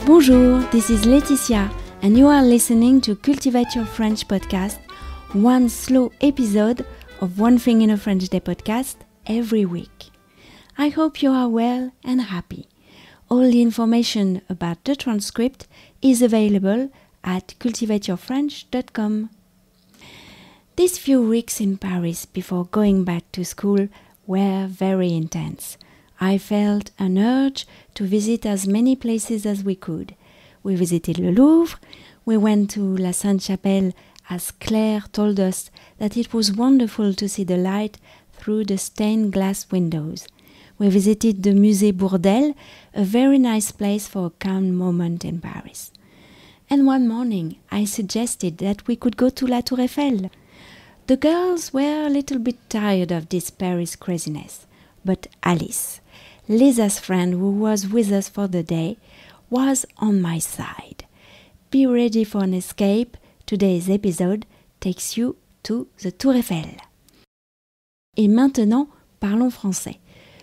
Bonjour, this is Laetitia, and you are listening to Cultivate Your French podcast, one slow episode of One Thing in a French Day podcast every week. I hope you are well and happy. All the information about the transcript is available at cultivateyourfrench.com. These few weeks in Paris before going back to school were very intense. I felt an urge to visit as many places as we could. We visited le Louvre, we went to La Sainte-Chapelle as Claire told us that it was wonderful to see the light through the stained glass windows. We visited the Musée Bourdelle, a very nice place for a calm moment in Paris. And one morning I suggested that we could go to La Tour Eiffel. The girls were a little bit tired of this Paris craziness, but Alice, Lisa's friend who was with us for the day, was on my side. Be ready for an escape. Today's episode takes you to the Tour Eiffel. Et maintenant, parlons français.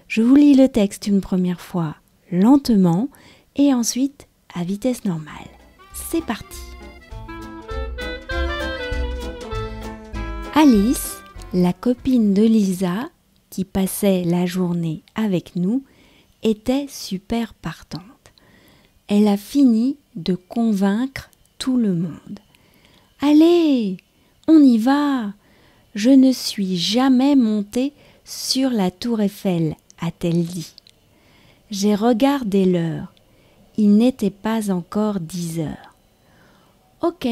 Je vous lis le texte une première fois lentement et ensuite à vitesse normale. C'est parti. Alice, la copine de Lisa, qui passait la journée avec nous, était super partante. Elle a fini de convaincre tout le monde. « Allez, on y va! Je ne suis jamais montée sur la Tour Eiffel, a-t-elle dit. J'ai regardé l'heure. Il n'était pas encore 10 heures. Ok,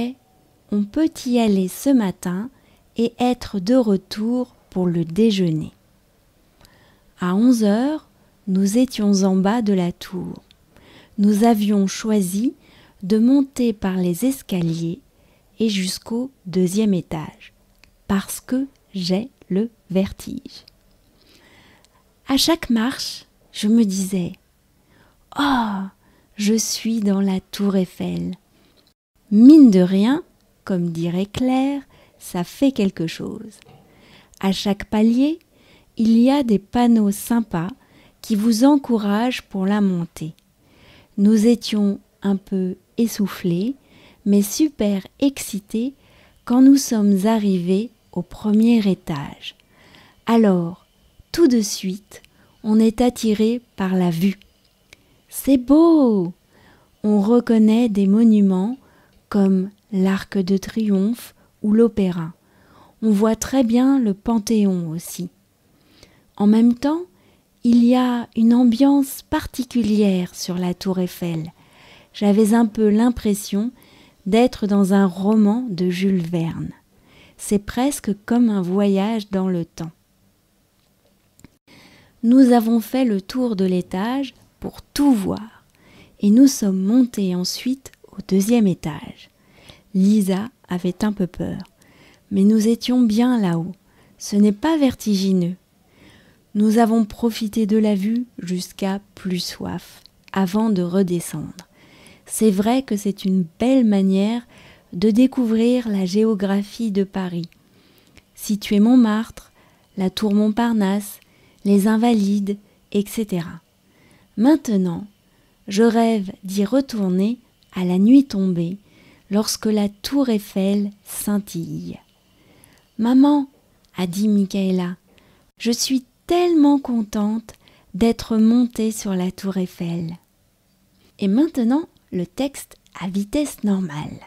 on peut y aller ce matin et être de retour pour le déjeuner. À 11 heures, nous étions en bas de la tour. Nous avions choisi de monter par les escaliers et jusqu'au 2e étage, parce que j'ai le vertige. À chaque marche, je me disais « Oh, je suis dans la Tour Eiffel !» Mine de rien, comme dirait Claire, ça fait quelque chose. À chaque palier, il y a des panneaux sympas qui vous encouragent pour la montée. Nous étions un peu essoufflés, mais super excités quand nous sommes arrivés au 1er étage. Alors, tout de suite, on est attiré par la vue. C'est beau! On reconnaît des monuments comme l'Arc de Triomphe ou l'Opéra. On voit très bien le Panthéon aussi. En même temps, il y a une ambiance particulière sur la Tour Eiffel. J'avais un peu l'impression d'être dans un roman de Jules Verne. C'est presque comme un voyage dans le temps. Nous avons fait le tour de l'étage pour tout voir et nous sommes montés ensuite au 2e étage. Lisa avait un peu peur, mais nous étions bien là-haut. Ce n'est pas vertigineux. Nous avons profité de la vue jusqu'à plus soif, avant de redescendre. C'est vrai que c'est une belle manière de découvrir la géographie de Paris. Situer Montmartre, la tour Montparnasse, les Invalides, etc. Maintenant, je rêve d'y retourner à la nuit tombée, lorsque la Tour Eiffel scintille. « Maman, a dit Michaela, je suis tellement contente d'être montée sur la Tour Eiffel. » Et maintenant, le texte à vitesse normale.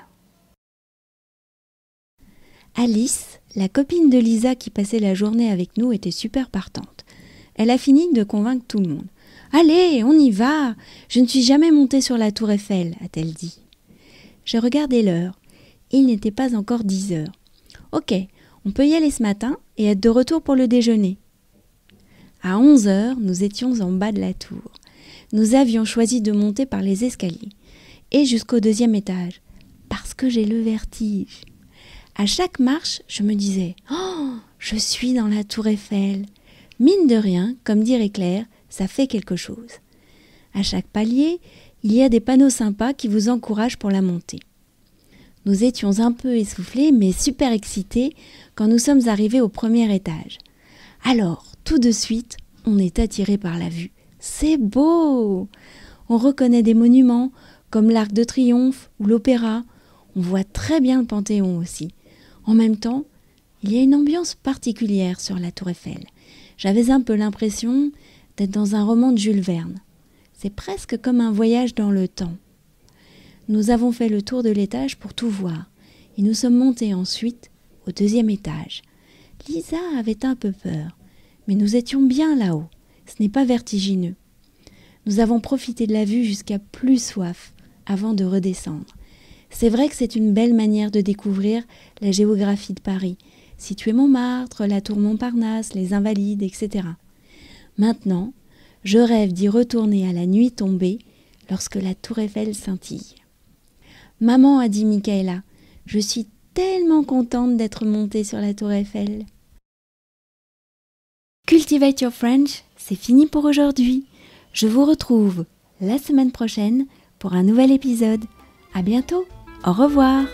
Alice, la copine de Lisa qui passait la journée avec nous, était super partante. Elle a fini de convaincre tout le monde. « Allez, on y va! Je ne suis jamais montée sur la Tour Eiffel, a-t-elle dit. J'ai regardé l'heure. Il n'était pas encore 10 heures. Ok, on peut y aller ce matin et être de retour pour le déjeuner. À 11 heures, nous étions en bas de la tour. Nous avions choisi de monter par les escaliers et jusqu'au 2e étage, parce que j'ai le vertige. À chaque marche, je me disais « Oh, je suis dans la Tour Eiffel !» Mine de rien, comme dirait Claire, ça fait quelque chose. À chaque palier, il y a des panneaux sympas qui vous encouragent pour la montée. Nous étions un peu essoufflés, mais super excités quand nous sommes arrivés au 1er étage. Alors, tout de suite, on est attiré par la vue. C'est beau! On reconnaît des monuments comme l'Arc de Triomphe ou l'Opéra. On voit très bien le Panthéon aussi. En même temps, il y a une ambiance particulière sur la Tour Eiffel. J'avais un peu l'impression d'être dans un roman de Jules Verne. C'est presque comme un voyage dans le temps. Nous avons fait le tour de l'étage pour tout voir et nous sommes montés ensuite au 2e étage. Lisa avait un peu peur, mais nous étions bien là-haut. Ce n'est pas vertigineux. Nous avons profité de la vue jusqu'à plus soif avant de redescendre. C'est vrai que c'est une belle manière de découvrir la géographie de Paris, situer Montmartre, la tour Montparnasse, les Invalides, etc. Maintenant, je rêve d'y retourner à la nuit tombée lorsque la tour Eiffel scintille. Maman, a dit Michaela, je suis tellement contente d'être montée sur la tour Eiffel. Cultivate Your French, c'est fini pour aujourd'hui. Je vous retrouve la semaine prochaine pour un nouvel épisode. À bientôt, au revoir.